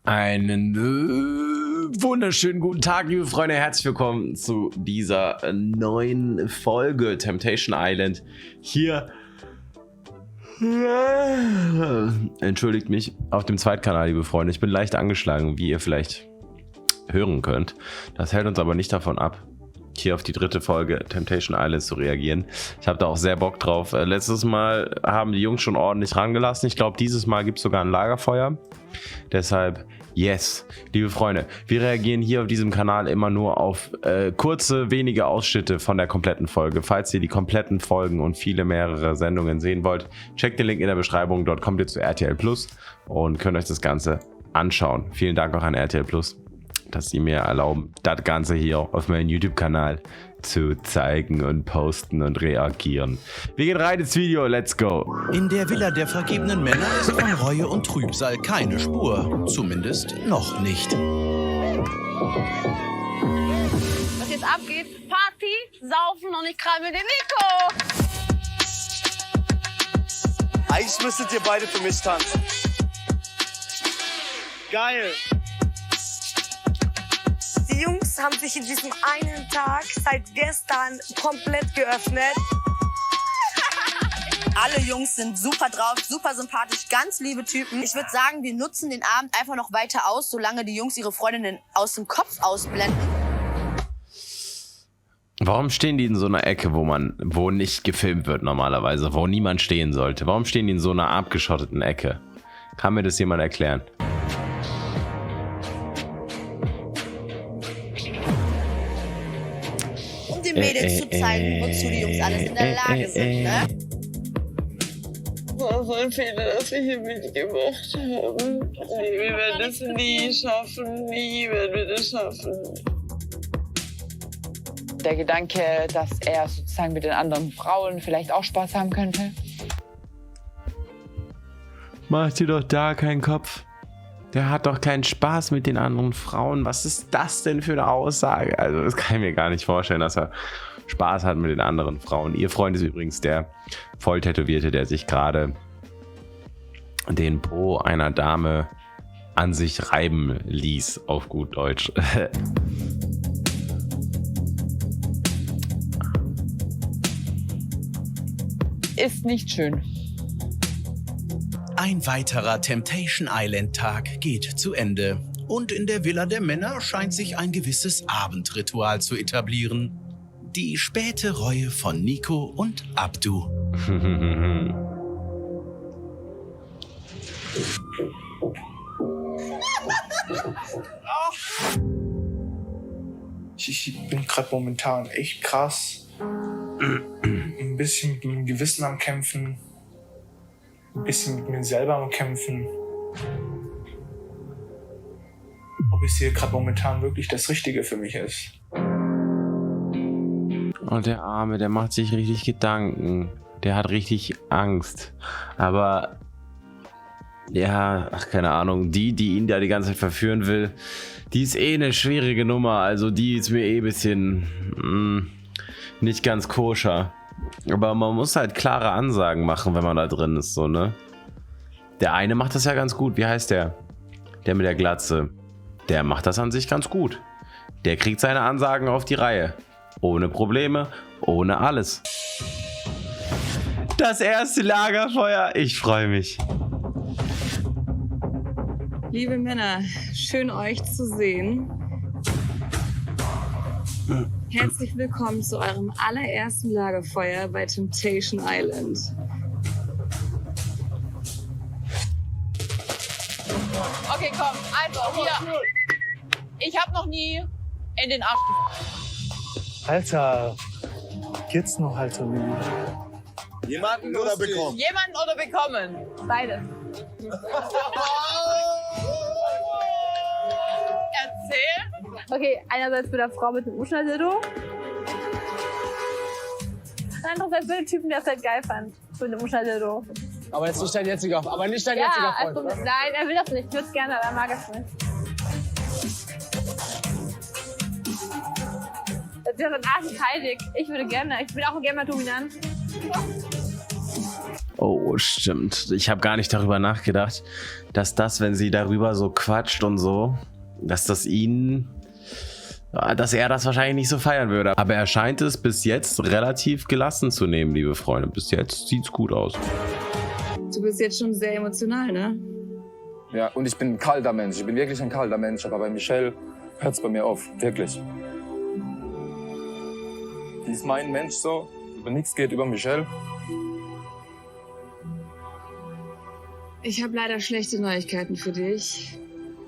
Einen wunderschönen guten Tag, liebe Freunde. Herzlich willkommen zu dieser neuen Folge Temptation Island. Hier, entschuldigt mich, auf dem Zweitkanal, liebe Freunde. Ich bin leicht angeschlagen, wie ihr vielleicht hören könnt. Das hält uns aber nicht davon ab, hier auf die dritte Folge Temptation Island zu reagieren. Ich habe da auch sehr Bock drauf. Letztes Mal haben die Jungs schon ordentlich rangelassen. Ich glaube, dieses Mal gibt es sogar ein Lagerfeuer. Deshalb, yes, liebe Freunde, wir reagieren hier auf diesem Kanal immer nur auf kurze, wenige Ausschnitte von der kompletten Folge. Falls ihr die kompletten Folgen und mehrere Sendungen sehen wollt, checkt den Link in der Beschreibung. Dort kommt ihr zu RTL Plus und könnt euch das Ganze anschauen. Vielen Dank auch an RTL Plus, dass sie mir erlauben, das Ganze hier auf meinem YouTube-Kanal zu zeigen und posten und reagieren. Wir gehen rein ins Video, let's go. In der Villa der vergebenen Männer ist von Reue und Trübsal keine Spur. Zumindest noch nicht. Was jetzt abgeht, Party, Saufen und ich kralle den Nico. Eigentlich müsstet ihr beide für mich tanzen. Geil. Die Jungs haben sich in diesem einen Tag seit gestern komplett geöffnet. Alle Jungs sind super drauf, super sympathisch, ganz liebe Typen. Ich würde sagen, wir nutzen den Abend einfach noch weiter aus, solange die Jungs ihre Freundinnen aus dem Kopf ausblenden. Warum stehen die in so einer Ecke, wo nicht gefilmt wird normalerweise, wo niemand stehen sollte? Warum stehen die in so einer abgeschotteten Ecke? Kann mir das jemand erklären? Den Mädels zu zeigen, wozu die Jungs alles in der Lage sind, ne? War so ein Fehler, dass wir hier mitgemacht haben. Nee, wir werden es nie schaffen, nie werden wir das schaffen. Der Gedanke, dass er sozusagen mit den anderen Frauen vielleicht auch Spaß haben könnte. Mach dir doch da keinen Kopf. Der hat doch keinen Spaß mit den anderen Frauen. Was ist das denn für eine Aussage? Also das kann ich mir gar nicht vorstellen, dass er Spaß hat mit den anderen Frauen. Ihr Freund ist übrigens der Volltätowierte, der sich gerade den Po einer Dame an sich reiben ließ, auf gut Deutsch. Ist nicht schön. Ein weiterer Temptation Island Tag geht zu Ende. Und in der Villa der Männer scheint sich ein gewisses Abendritual zu etablieren. Die späte Reue von Nico und Abdu. Ich bin gerade momentan echt krass. Ein bisschen mit dem Gewissen am Kämpfen. Ein bisschen mit mir selber am Kämpfen. Ob es hier gerade momentan wirklich das Richtige für mich ist. Und der Arme, der macht sich richtig Gedanken. Der hat richtig Angst. Aber ja, ach, keine Ahnung, die ihn da die ganze Zeit verführen will, die ist eh eine schwierige Nummer. Also die ist mir eh ein bisschen nicht ganz koscher. Aber man muss halt klare Ansagen machen, wenn man da drin ist, so, ne? Der eine macht das ja ganz gut. Wie heißt der? Der mit der Glatze. Der macht das an sich ganz gut. Der kriegt seine Ansagen auf die Reihe. Ohne Probleme, ohne alles. Das erste Lagerfeuer. Ich freue mich. Liebe Männer, schön euch zu sehen. Herzlich willkommen zu eurem allerersten Lagerfeuer bei Temptation Island. Okay, komm, also hier. Ich hab noch nie in den Arsch. Alter, geht's noch, Alter? Jemanden oder bekommen? Jemanden oder bekommen? Beide. Erzähl. Okay, einerseits mit der Frau mit dem Uschnadildo. Andererseits mit dem Typen, der es halt geil fand. Mit dem Uschnadildo. Aber jetzt nicht dein jetziger Freund. Aber nicht dein Ja, jetziger Freund. also, nein, er will das nicht. Ich würde es gerne, aber er mag es nicht. Das wäre arschig heilig. Ich würde gerne. Ich bin auch gerne mal dominant. Oh, stimmt. Ich habe gar nicht darüber nachgedacht, dass das, wenn sie darüber so quatscht und so, dass er das wahrscheinlich nicht so feiern würde. Aber er scheint es bis jetzt relativ gelassen zu nehmen, liebe Freunde. Bis jetzt sieht's gut aus. Du bist jetzt schon sehr emotional, ne? Ja, und ich bin ein kalter Mensch. Ich bin wirklich ein kalter Mensch. Aber bei Michelle hört's bei mir auf. Wirklich. Die ist mein Mensch so. Über nichts geht über Michelle. Ich habe leider schlechte Neuigkeiten für dich.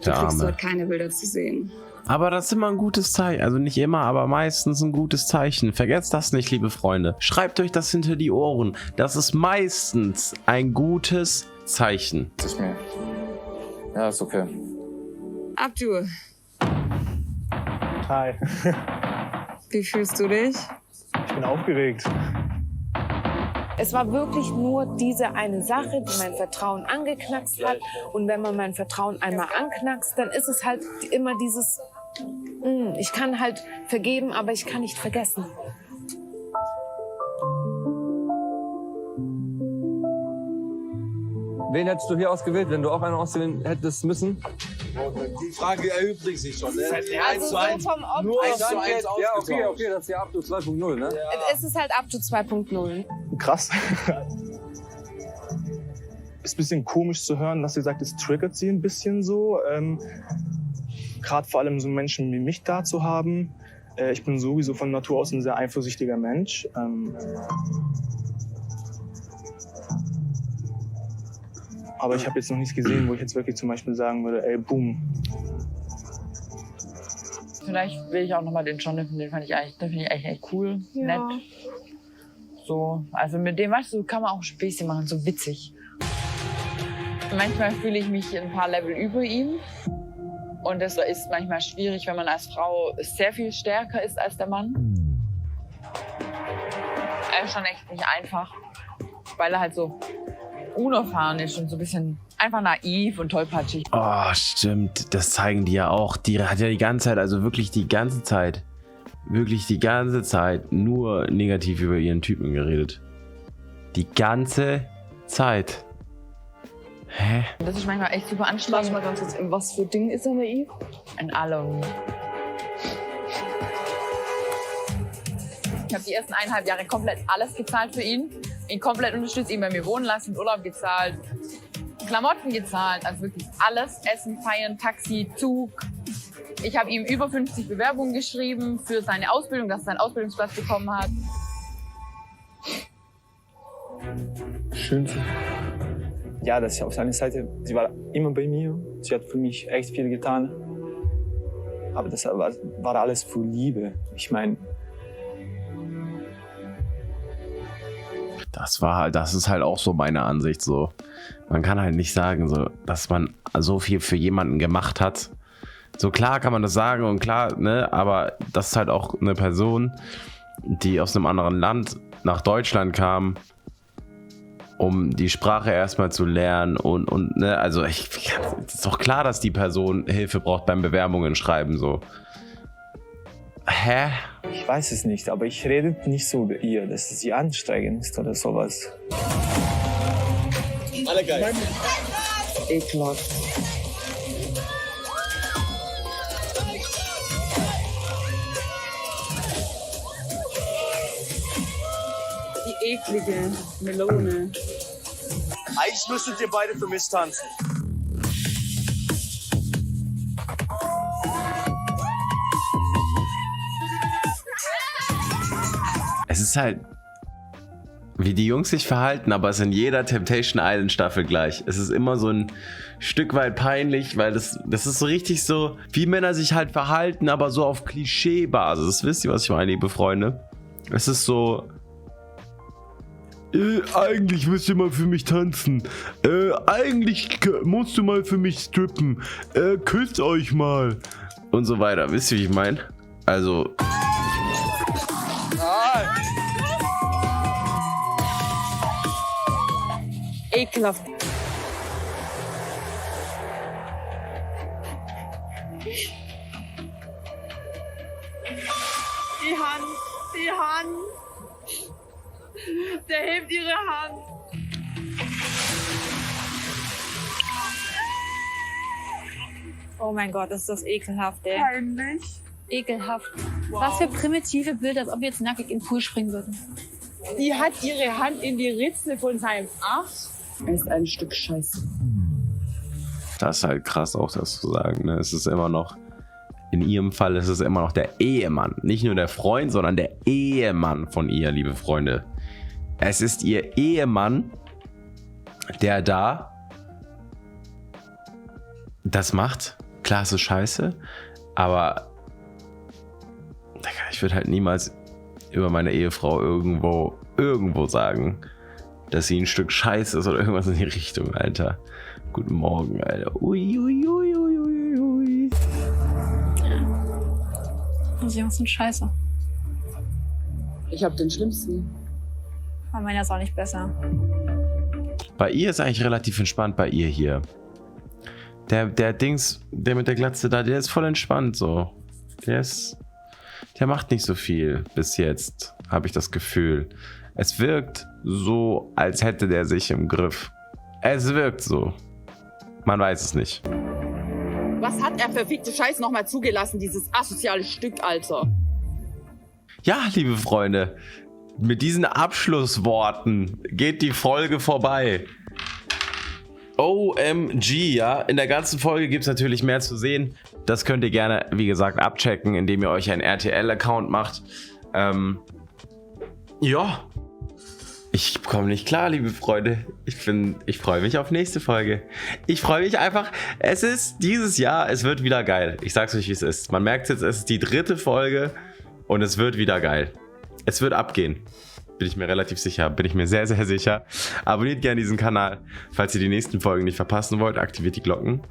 Du Der kriegst Arme. dort keine Bilder zu sehen. Aber das ist immer ein gutes Zeichen. Also nicht immer, aber meistens ein gutes Zeichen. Vergesst das nicht, liebe Freunde. Schreibt euch das hinter die Ohren. Das ist meistens ein gutes Zeichen. Nicht mehr. Ja, ist okay. Abdu, Hi. wie fühlst du dich? Ich bin aufgeregt. Es war wirklich nur diese eine Sache, die mein Vertrauen angeknackst hat. Und wenn man mein Vertrauen einmal anknackst, dann ist es halt immer dieses, ich kann halt vergeben, aber ich kann nicht vergessen. Wen hättest du hier ausgewählt, wenn du auch einen auswählen hättest müssen? Die Frage erübrigt sich schon. Ne? Also so vom Nur Optisch. 1:1 Ja, okay, das ist ja Abdu 2.0, ne? Es ist halt Abdu 2.0. Krass. Ist ein bisschen komisch zu hören, dass sie sagt, es triggert sie ein bisschen so. Gerade vor allem so Menschen wie mich da zu haben. Ich bin sowieso von Natur aus ein sehr eifersüchtiger Mensch. Aber ich habe jetzt noch nichts gesehen, wo ich jetzt wirklich zum Beispiel sagen würde, ey, boom. Vielleicht will ich auch nochmal den Jonathan, den finde ich eigentlich echt cool, nett. So, also mit dem, weißt du, kann man auch Späßchen machen, so witzig. Manchmal fühle ich mich ein paar Level über ihm. Und das ist manchmal schwierig, wenn man als Frau sehr viel stärker ist als der Mann. Er ist schon echt nicht einfach, weil er halt so unerfahren ist und so ein bisschen einfach naiv und tollpatschig. Oh, stimmt. Das zeigen die ja auch. Die hat ja die ganze Zeit, also wirklich die ganze Zeit nur negativ über ihren Typen geredet. Die ganze Zeit. Hä? Das ist manchmal echt super anstrengend. Mal ganz kurz, in was für Dingen ist er naiv? In allem. Ich habe die ersten 1,5 Jahre komplett alles gezahlt für ihn. Ihn komplett unterstützt, ihn bei mir wohnen lassen, Urlaub gezahlt, Klamotten gezahlt, also wirklich alles. Essen, Feiern, Taxi, Zug. Ich habe ihm über 50 Bewerbungen geschrieben für seine Ausbildung, dass er seinen Ausbildungsplatz bekommen hat. Schön. Ja, das ist auf seiner Seite. Sie war immer bei mir. Sie hat für mich echt viel getan. Aber das war alles für Liebe. Ich meine, Das ist halt auch so meine Ansicht so. Man kann halt nicht sagen, so, dass man so viel für jemanden gemacht hat. So klar kann man das sagen und klar, ne, aber das ist halt auch eine Person, die aus einem anderen Land nach Deutschland kam, um die Sprache erstmal zu lernen und ne, also es ist doch klar, dass die Person Hilfe braucht beim Bewerbungen schreiben, so. Hä? ich weiß es nicht, aber ich rede nicht so über ihr, dass sie anstrengend ist oder sowas. Alle geil. Ekelhaft. Die eklige Melone. Eigentlich müsstet ihr beide für mich tanzen. Es ist halt, wie die Jungs sich verhalten, aber es ist in jeder Temptation Island Staffel gleich. Es ist immer so ein Stück weit peinlich, weil das ist so richtig so, wie Männer sich halt verhalten, aber so auf Klischee-Basis. Wisst ihr, was ich meine, liebe Freunde? Es ist so, eigentlich müsst ihr mal für mich tanzen. Eigentlich musst du mal für mich strippen. Küsst euch mal. Und so weiter. Wisst ihr, wie ich meine? Also... Ekelhaft. Die Hand. Der hebt ihre Hand. Oh mein Gott, ist das ekelhaft, ey. Peinlich. Ekelhaft. Was für primitive Bilder, als ob wir jetzt nackig in den Pool springen würden. Die hat ihre Hand in die Ritze von seinem Arsch. Er ist ein Stück Scheiße. Das ist halt krass auch, das zu sagen. Ne? Es ist immer noch, in ihrem Fall ist es immer noch der Ehemann. Nicht nur der Freund, sondern der Ehemann von ihr, liebe Freunde. Es ist ihr Ehemann, der da das macht. Klar, es ist scheiße, aber ich würde halt niemals über meine Ehefrau irgendwo sagen, dass sie ein Stück Scheiße ist oder irgendwas in die Richtung, Alter. Guten Morgen, Alter. Ui, ui, ui, ui, ui, ui. Die Jungs sind scheiße. Ich hab den schlimmsten. Aber meiner ist auch nicht besser. Bei ihr ist eigentlich relativ entspannt, bei ihr hier. Der Dings, der mit der Glatze da, der ist voll entspannt so. Der macht nicht so viel bis jetzt, habe ich das Gefühl. Es wirkt so, als hätte der sich im Griff. Es wirkt so. Man weiß es nicht. Was hat er verfickte Scheiß nochmal zugelassen, dieses asoziale Stück, Alter? Ja, liebe Freunde, mit diesen Abschlussworten geht die Folge vorbei. OMG, ja. In der ganzen Folge gibt es natürlich mehr zu sehen. Das könnt ihr gerne, wie gesagt, abchecken, indem ihr euch einen RTL-Account macht. Ja. Ich komme nicht klar, liebe Freunde. Ich freue mich auf nächste Folge. Ich freue mich einfach. Es ist dieses Jahr, es wird wieder geil. Ich sag's euch, wie es ist. Man merkt jetzt, es ist die 3. Folge und es wird wieder geil. Es wird abgehen. Bin ich mir relativ sicher. Bin ich mir sehr, sehr sicher. Abonniert gerne diesen Kanal, falls ihr die nächsten Folgen nicht verpassen wollt. Aktiviert die Glocken.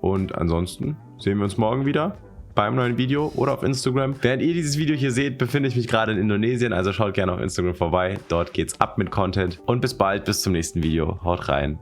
Und ansonsten sehen wir uns morgen wieder beim neuen Video oder auf Instagram. Während ihr dieses Video hier seht, befinde ich mich gerade in Indonesien. Also schaut gerne auf Instagram vorbei. Dort geht's ab mit Content. Und bis bald, bis zum nächsten Video. Haut rein.